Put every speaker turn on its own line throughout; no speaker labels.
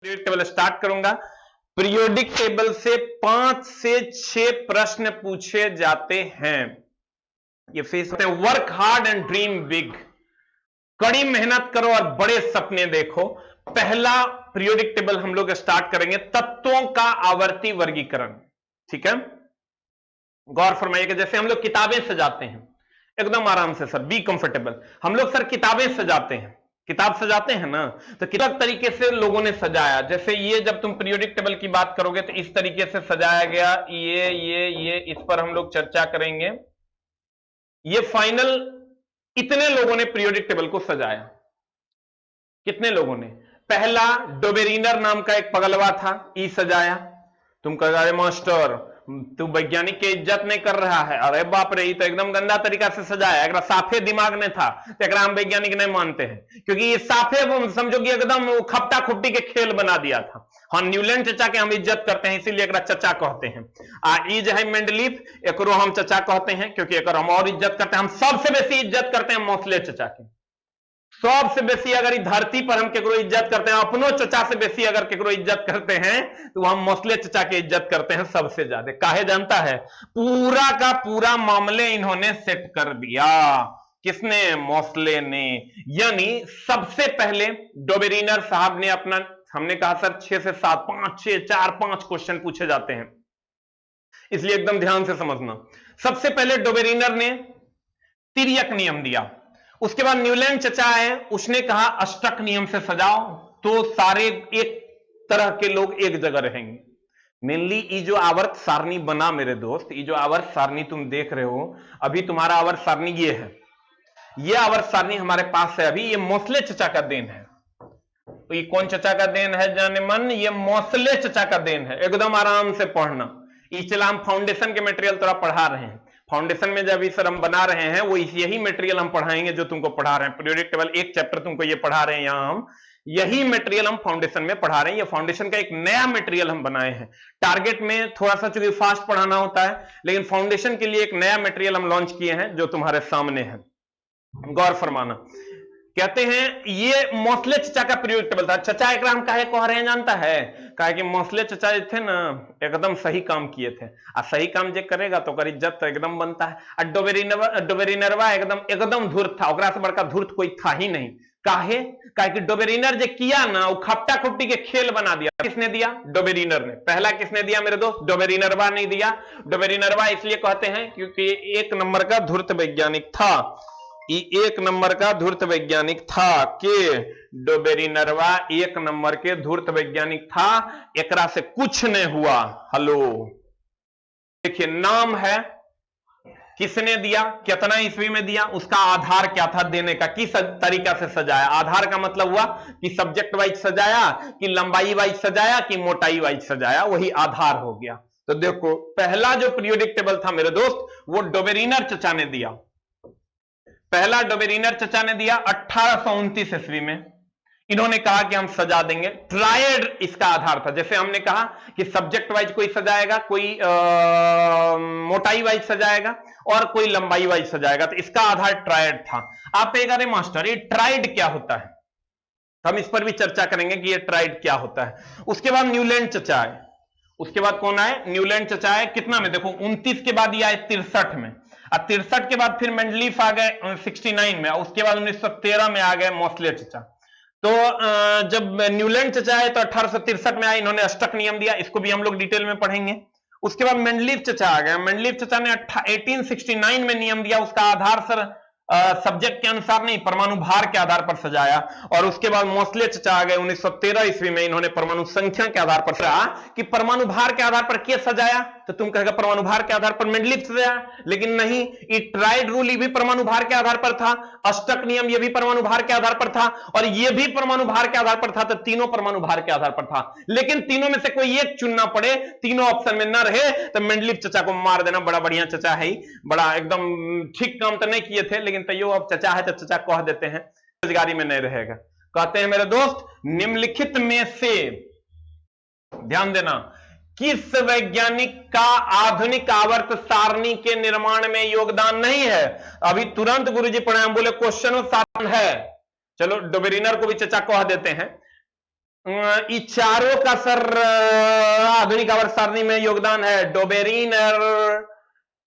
Periodic table start करूंगा। Periodic table से 5 से 6 प्रश्न पूछे जाते हैं। ये फेस होते हैं work hard and dream big. कड़ी मेहनत करो और बड़े सपने देखो। पहला पीरियोडिक टेबल हम लोग स्टार्ट करेंगे, तत्वों का आवर्ती वर्गीकरण। ठीक है, गौर फरमाइएगा। जैसे हम लोग किताबें सजाते हैं, एकदम आराम से सर, बी कंफर्टेबल। हम लोग सर किताबें सजाते हैं, किताब सजाते हैं ना, तो किताब तरीके से लोगों ने सजाया। जैसे ये जब तुम पीरियोडिक टेबल की बात करोगे तो इस तरीके से सजाया गया, ये इस पर हम लोग चर्चा करेंगे। ये फाइनल इतने लोगों ने पीरियोडिक टेबल को सजाया। कितने लोगों ने? पहला डोबेरिनर नाम का एक पगलवा था, ई सजाया। तुम कह रहे मास्टर तू वैज्ञानिक की इज्जत नहीं कर रहा है। अरे बाप रे, ये तो एकदम गंदा तरीका से सजाया। एक साफे दिमाग में था तो हम वैज्ञानिक नहीं मानते हैं, क्योंकि ये साफे समझो कि एकदम खपटा खुपटी के खेल बना दिया था। हाँ, न्यूलैंड चचा के हम इज्जत करते हैं, इसीलिए एक चचा कहते हैं। ई जो है मेंडलीफ, एक हम चचा कहते हैं क्योंकि एक हम और इज्जत करते हैं। हम सबसे बेसी इज्जत करते हैं मोसले चचा की। सबसे बेसी अगर धरती पर हम केकरो इज्जत करते हैं, अपनों चचा से बेसी अगर केकरो इज्जत करते हैं तो हम मोसले चचा की इज्जत करते हैं सबसे ज्यादा। काहे जानता है? पूरा का पूरा मामले इन्होंने सेट कर दिया। किसने? मोसले ने। यानी सबसे पहले डोबेरिनर साहब ने अपना, हमने कहा सर 6 से 7, 5, 6, 4, 5 क्वेश्चन पूछे जाते हैं, इसलिए एकदम ध्यान से समझना। सबसे पहले डोबेरिनर ने तिर्यक नियम दिया। उसके बाद न्यूलैंड चचा है, उसने कहा अष्टक नियम से सजाओ तो सारे एक तरह के लोग एक जगह रहेंगे। मेनली ये जो आवर्त सारणी बना मेरे दोस्त, ये जो आवर्त सारणी तुम देख रहे हो, अभी तुम्हारा आवर्त सारणी ये है। ये आवर्त सारणी हमारे पास है अभी, ये मोसले चचा का देन है। तो ये कौन चचा का देन है जाने मन? ये मोसले चचा का देन है। एकदम आराम से पढ़ना। इसलिए हम फाउंडेशन के मटेरियल थोड़ा पढ़ा रहे हैं। फाउंडेशन में जब इस हम बना रहे हैं, वो यही मटेरियल हम पढ़ाएंगे जो तुमको पढ़ा रहे हैं। पीरियोडिक टेबल एक चैप्टर तुमको ये पढ़ा रहे हैं, यहां हम यही मटेरियल हम फाउंडेशन में पढ़ा रहे हैं। ये फाउंडेशन का एक नया मटेरियल हम बनाए हैं। टारगेट में थोड़ा सा चूंकि फास्ट पढ़ाना होता है, लेकिन फाउंडेशन के लिए एक नया मटेरियल हम लॉन्च किए हैं जो तुम्हारे सामने है। गौर फरमाना। कहते हैं ये मोसले चचा का पीरियोडिक टेबल था। चचा एक राम काहे कह रहे हैं जानता है? कहा कि मोसले चचा जो थे ना, एकदम सही काम किए थे। और सही काम जो करेगा तो कर इज्जत तो एकदम बनता है। और डोबेरिनरवा एकदम धूर्त था, ओकरा से बड़का धूर्त कोई था ही नहीं। काहे? कि डोबेरिनर जो किया ना, वो खपटा खुपटी के खेल बना दिया। किसने दिया? डोबेरिनर ने। पहला किसने दिया मेरे दोस्त? डोबेरिनरवा नहीं दिया। डोबेरिनरवा इसलिए कहते हैं क्योंकि एक नंबर का धूर्त वैज्ञानिक था। एक नंबर का धूर्त वैज्ञानिक था कि डोबेरिनरवा एक नंबर के धूर्त वैज्ञानिक था। एकरा से कुछ नहीं हुआ। हेलो, देखिए नाम है, किसने दिया, कितना ईस्वी में दिया, उसका आधार क्या था देने का, किस तरीका से सजाया। आधार का मतलब हुआ कि सब्जेक्ट वाइज सजाया, कि लंबाई वाइज सजाया, कि मोटाई वाइज सजाया, वही आधार हो गया। तो देखो पहला जो पीरियोडिक टेबल था मेरे दोस्त, वो डोबेरिनर चचा ने दिया। पहला डोबेरिनर चचा ने दिया 1829 ईस्वी में। इन्होंने कहा कि हम सजा देंगे। ट्रायड इसका आधार था। जैसे हमने कहा कि सब्जेक्ट वाइज कोई सजाएगा, कोई मोटाई वाइज सजाएगा और कोई लंबाई वाइज सजाएगा, तो इसका आधार ट्रायड था। आप कहेगा अरे मास्टर ये ट्रायड क्या होता है? हम इस पर भी चर्चा करेंगे कि ये ट्रायड क्या होता है। उसके बाद न्यूलैंड चचा है। उसके बाद कौन आए? न्यूलैंड चचा है। कितना में? देखो 29 के बाद ये आए 63 में। अब 63 के बाद फिर मेंडलीफ आ गए 69 में। उसके बाद 1913 में आ गए मोसले चचा। तो जब न्यूलैंड चचा है तो 1863 में आए, इन्होंने अष्टक नियम दिया। इसको भी हम लोग डिटेल में पढ़ेंगे। उसके बाद मेंडलीफ चचा आ गए। मेंडलीफ चचा ने 1869 में नियम दिया। उसका आधार सर सब्जेक्ट के अनुसार नहीं, परमाणु भार के आधार पर सजाया। और उसके बाद मोसले चचा आ गए 1913 ईस्वी में। इन्होंने परमाणु संख्या के आधार पर सजाया। कि परमाणु भार के आधार पर क्या सजाया? तो तुम कहेगा परमाणु भार के आधार पर मेंडलीफ सजाया, लेकिन नहीं, ये ट्राइड रूल ये भी परमाणु भार के आधार पर था। अष्टक नियम ये भी परमाणु भार के आधार पर था, और ये भी परमाणु भार के आधार पर था। तो तीनों परमाणु भार के आधार पर था, लेकिन तीनों में से कोई एक चुनना पड़े, तीनों ऑप्शन में ना रहे, तो मेंडलीफ चचा को मार देना। बड़ा बढ़िया चचा है, बड़ा एकदम ठीक काम तो नहीं किए थे, लेकिन तैयो अब चचा है तो चचा कह देते हैं, बेरोजगारी में नहीं रहेगा। कहते हैं मेरे दोस्त, निम्नलिखित में से ध्यान देना, किस वैज्ञानिक का आधुनिक आवर्त सारणी के निर्माण में योगदान नहीं है? अभी तुरंत गुरुजी पढ़े, हम बोले क्वेश्चन साधन है। चलो डोबेरिनर को भी चचा कह देते हैं। ये चारों का सर आधुनिक आवर्त सारणी में योगदान है। डोबेरिनर,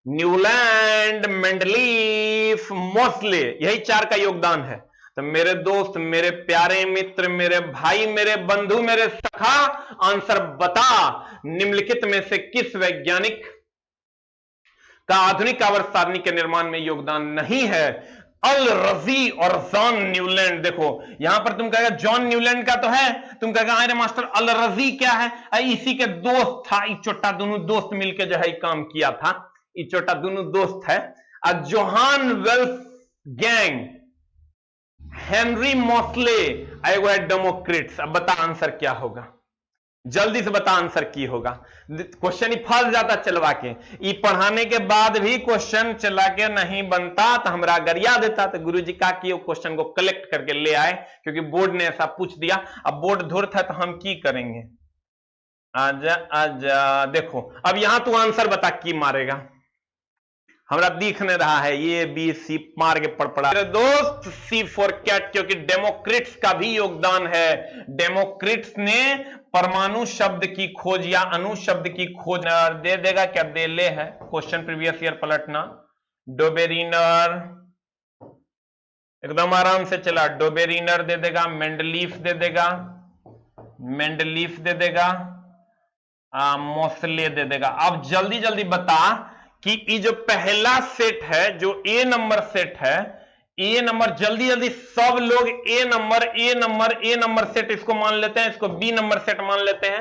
न्यूलैंड, मेंडलीफ, मोस्ले, यही चार का योगदान है। तो मेरे दोस्त, मेरे प्यारे मित्र, मेरे भाई, मेरे बंधु, मेरे सखा, आंसर बता, निम्नलिखित में से किस वैज्ञानिक का आधुनिक आवर्त सारणी के निर्माण में योगदान नहीं है? अल रजी और जॉन न्यूलैंड। देखो यहां पर तुम कहेगा जॉन न्यूलैंड का तो है, तुम कहेगा अरे मास्टर अल रजी क्या है? इसी के दोस्त था, इचोटा दोनों दोस्त मिलकर जो है काम किया था, इचोटा दोनों दोस्त है। Johann Wolfgang, Henry Moseley, Democrats. अब बता आंसर क्या होगा, जल्दी से बता आंसर की होगा। क्वेश्चन ही फंस जाता चलवा के, ये पढ़ाने के बाद भी क्वेश्चन चला के नहीं बनता तो हमरा गरिया देता। तो गुरुजी का कि क्वेश्चन को कलेक्ट करके ले आए, क्योंकि बोर्ड ने ऐसा पूछ दिया। अब बोर्ड धुर्त है तो हम की करेंगे? आजा आजा। देखो अब यहां तू आंसर बता की मारेगा, हमरा दिख नहीं रहा है। ये बी सी मार के पड़ा मेरे दोस्त, सी फॉर कैट, क्योंकि डेमोक्रेट्स का भी योगदान है। डेमोक्रेट्स ने परमाणु शब्द की खोज या अणु शब्द की खोज दे देगा क्या? दे ले है। क्वेश्चन प्रीवियस ईयर पलटना। डोबेरिनर एकदम आराम से चला, डोबेरिनर दे देगा, मेंडलीफ दे देगा, मेंडलीफ दे देगा, मोस्ले दे देगा। अब जल्दी जल्दी बता कि ये जो पहला सेट है, जो ए नंबर सेट है, ए नंबर, जल्दी जल्दी सब लोग ए नंबर, ए नंबर, ए नंबर सेट इसको मान लेते हैं, इसको बी नंबर सेट मान लेते हैं,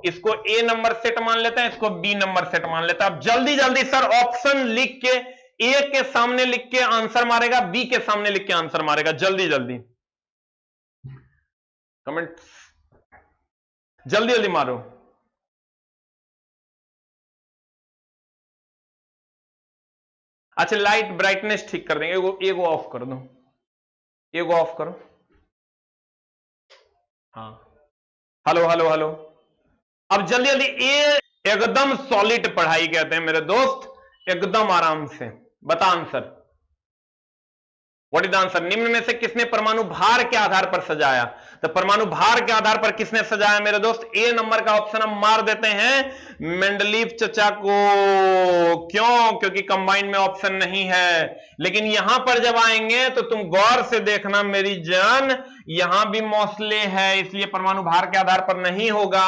इसको ए नंबर सेट मान लेते हैं, इसको बी नंबर सेट मान लेते हैं। अब जल्दी जल्दी सर ऑप्शन लिख के, ए के सामने लिख के आंसर मारेगा, बी के सामने लिख के आंसर मारेगा। जल्दी जल्दी कमेंट, जल्दी जल्दी मारो। अच्छा लाइट ब्राइटनेस ठीक कर देंगे, एगो ऑफ कर दो, एगो ऑफ करो। हाँ हेलो हेलो हेलो। अब जल्दी जल्दी, ए एकदम सॉलिड पढ़ाई कहते हैं मेरे दोस्त, एकदम आराम से बता answer. What is the answer? निम्न में से किसने परमाणु भार के आधार पर सजाया? तो परमाणु भार के आधार पर किसने सजाया मेरे दोस्त? ए नंबर का ऑप्शन हम मार देते हैं, मेंडलीफ चचा को। क्यों? क्योंकि कंबाइंड में ऑप्शन नहीं है। लेकिन यहां पर जब आएंगे तो तुम गौर से देखना मेरी जान, यहां भी मोस्ले है, इसलिए परमाणु भार के आधार पर नहीं होगा।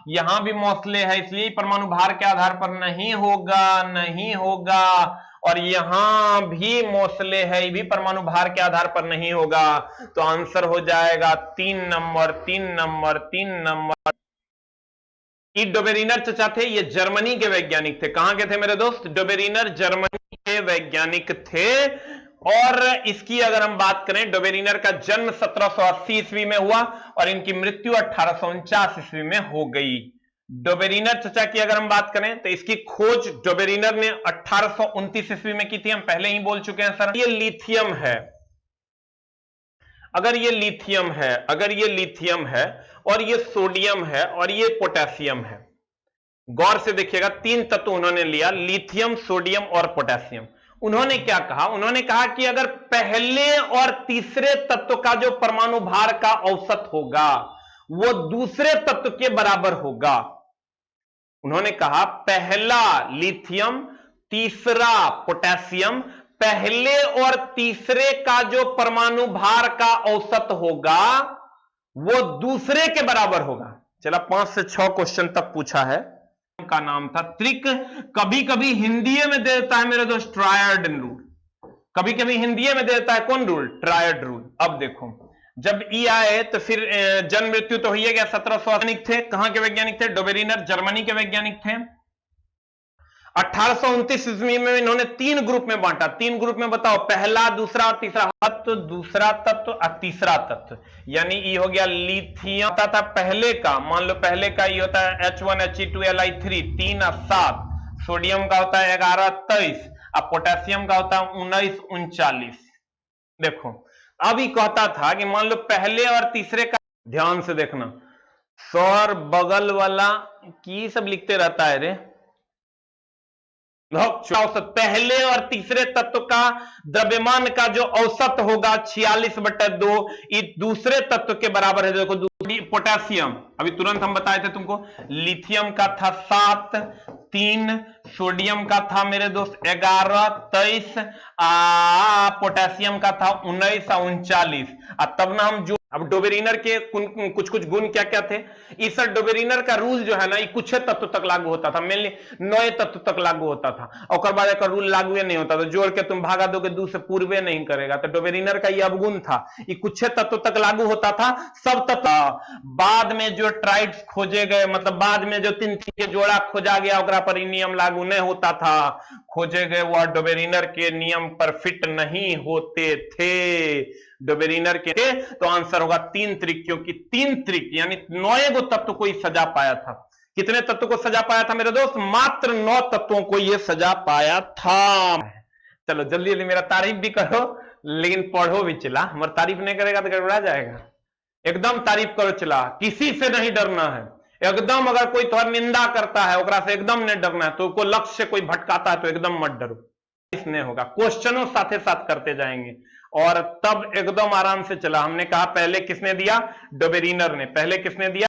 यहां भी मोस्ले है, इसलिए परमाणु भार के आधार पर नहीं होगा, नहीं होगा। और यहां भी मोस्ले है, ये भी परमाणु भार के आधार पर नहीं होगा। तो आंसर हो जाएगा 3 नंबर, 3 नंबर, 3 नंबर। ये डोबेरिनर चचा थे, ये जर्मनी के वैज्ञानिक थे। कहां के थे मेरे दोस्त? डोबेरिनर जर्मनी के वैज्ञानिक थे। और इसकी अगर हम बात करें, डोबेरिनर का जन्म 1780 ईस्वी में हुआ और इनकी मृत्यु 1849 ईस्वी में हो गई। डोबेरिनर चचा की अगर हम बात करें तो इसकी खोज डोबेरिनर ने 1829 ईस्वी में की थी, हम पहले ही बोल चुके हैं सर। ये लिथियम है, अगर ये लिथियम है, अगर ये लिथियम है और ये सोडियम है और ये पोटेशियम है, गौर से देखिएगा 3 तत्व उन्होंने लिया, लिथियम, सोडियम और पोटेशियम। उन्होंने क्या कहा? उन्होंने कहा कि अगर पहले और तीसरे तत्व का जो परमाणु भार का औसत होगा वो दूसरे तत्व के बराबर होगा। उन्होंने कहा पहला लिथियम, तीसरा पोटेशियम, पहले और तीसरे का जो परमाणु भार का औसत होगा वो दूसरे के बराबर होगा। चला 5 से 6 क्वेश्चन तक पूछा है। का नाम था त्रिक, कभी कभी हिंदी में दे देता है मेरे दोस्त ट्रायड रूल, कभी कभी हिंदी में दे देता है कौन रूल? Triad rule. अब देखो जब ई आए तो फिर जन्म मृत्यु तो हो गया। 1700 वैज्ञानिक थे, कहां के वैज्ञानिक थे? डोबेरिनर जर्मनी के वैज्ञानिक थे। 1829 ईस्वी में इन्होंने 3 ग्रुप में बांटा। 3 ग्रुप में बताओ, पहला, दूसरा और तीसरा तत्व, दूसरा तत्व और तीसरा तत्व। यानी ये हो गया लिथियम था पहले का, मान लो पहले का ये होता है H1He2Li3 3 और 7, सोडियम का होता है 11 23 और पोटेशियम का होता है 19 39। देखो अब ही कहता था कि मान लो पहले और तीसरे का, ध्यान से देखना सौर बगल वाला की सब लिखते रहता है रे, औसत पहले और तीसरे तत्व का द्रव्यमान का जो औसत होगा 46/2 ये दूसरे तत्व के बराबर है। देखो दूसरी पोटेशियम, अभी तुरंत हम बताए थे तुमको, लिथियम का था 7, 3, सोडियम का था मेरे दोस्त 11, 23, पोटेशियम का था 19 और 39। तब ना हम जो अब डोबेरिनर के कुछ कुछ गुण क्या क्या थे। इस डोबेरिनर का रूल जो है ना, ये कुछ तत्व तक लागू होता था, मेनली 9 तत्व तक लागू होता था, और बाद एक रूल लागू नहीं होता था, जोड़ के तुम भागा दोगे 2 से पूर्वे नहीं करेगा। तो डोबेरिनर का ये अवगुण था, ये कुछ तत्व तक लागू होता था, सब तत्व। बाद में जो ट्राइड्स खोजे गए, मतलब बाद में जो 3 के जोड़ा खोजा गया, ओकरा पर नियम लागू नहीं होता था, खोजे गए वह डोबेरिनर के नियम पर फिट नहीं होते थे डोबेरिनर के। तो आंसर होगा 3 त्रिक, क्योंकि 3 त्रिक यानी 9 गो तत्व को ही सजा पाया था। कितने तत्व को सजा पाया था मेरे दोस्त? मात्र 9 तत्वों को यह सजा पाया था। चलो जल्दी जल्दी मेरा तारीफ भी करो, लेकिन पढ़ो भी चला। हमारा तारीफ नहीं करेगा तो गड़बड़ा जाएगा। एकदम तारीफ करो चला, किसी से नहीं डरना है एकदम। अगर कोई तुम्हारी निंदा करता है ओकरा से एकदम नहीं डरना है, तो कोई लक्ष्य से कोई भटकाता है तो एकदम मत डरो, इसने होगा। क्वेश्चनों साथे साथ करते जाएंगे और तब एकदम आराम से चला। हमने कहा पहले किसने दिया? डोबेरिनर ने। पहले किसने दिया?